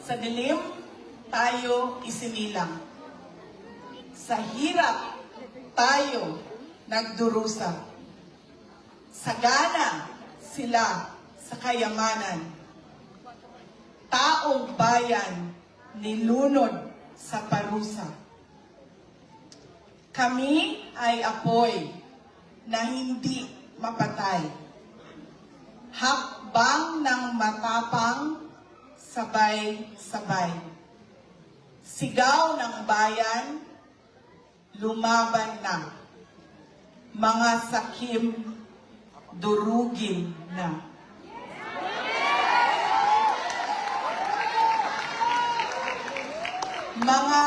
Sa dilim, tayo isinilang. Sa hirap, tayo nagdurusa. Sagana sila sa kayamanan. Taong bayan nilunod sa parusa. Kami ay apoy na hindi mapatay. Hakbang ng matapang, sabay-sabay. Sigaw ng bayan, lumaban na. Mga sakim, durugin na. Mga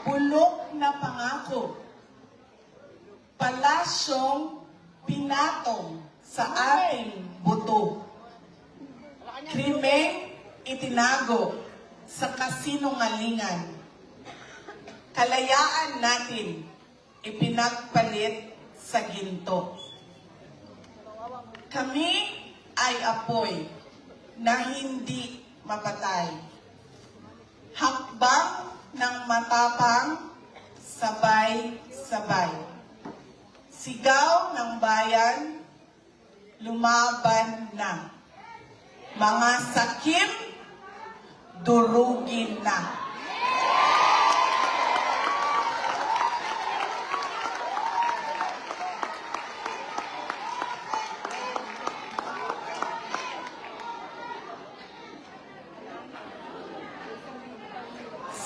bulok na pangako, palasyong pinatong sa ating buto. Krimeng itinago sa kasinungalingan. Kalayaan natin ipinagpalit sa ginto. Kami ay apoy na hindi mapatay. Hakbang ng matapang, sabay-sabay. Sigaw ng bayan, lumaban na. Mga sakim, durugin na.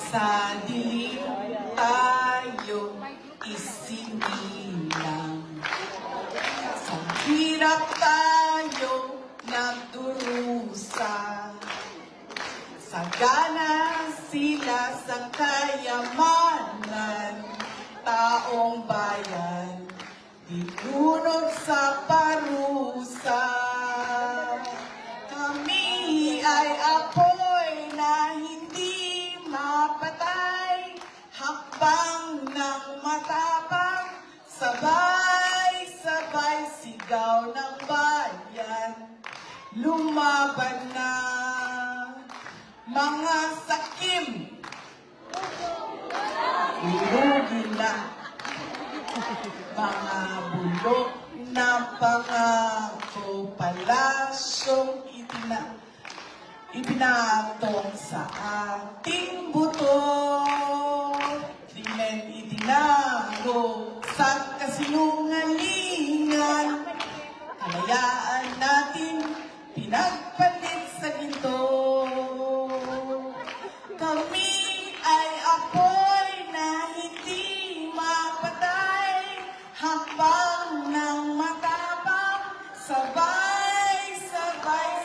Sa dilim tayo isinilang. Sa hirap tayo nagdurusa. Sagana sila sa kayamanan. Taong bayan dilunod sa parusa. Kami ay apoy na hindi mapatay, hakbang ng matapang, sabay-sabay sigaw ng bayan, lumaban na. Mga sakim, durugin na. Mga bulok na pangako, palasyong ipinatong sa ating buto. Krimen itinago sa kasinungalingan. Kalayaan natin pinagpalit sa ginto. Kami ay apoy na hindi mapatay, hakbang ng matapang, sabay-sabay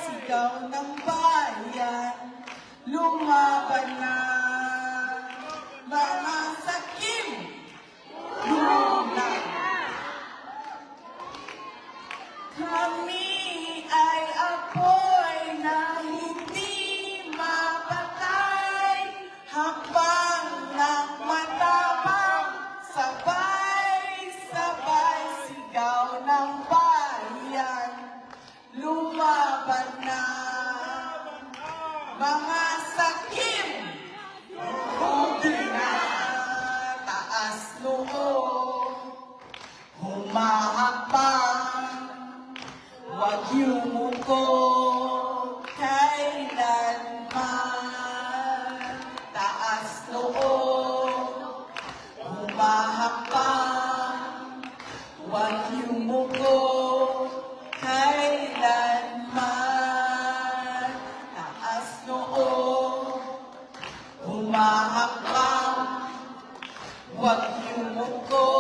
sigaw ng bayan, lumaban na. Mga sakim, durugin na. Kami ay apoy na hindi mapatay, hakbang ng matapang, sabay-sabay sigaw ng bayan, lumaban na. Mga sakim, durugin na. Taas noo, humahakbang, huwag yumuko kailanman. Taas noo, humahakbang, huwag yumuko kailanman. Taas noo, humahakbang, huwag yumuko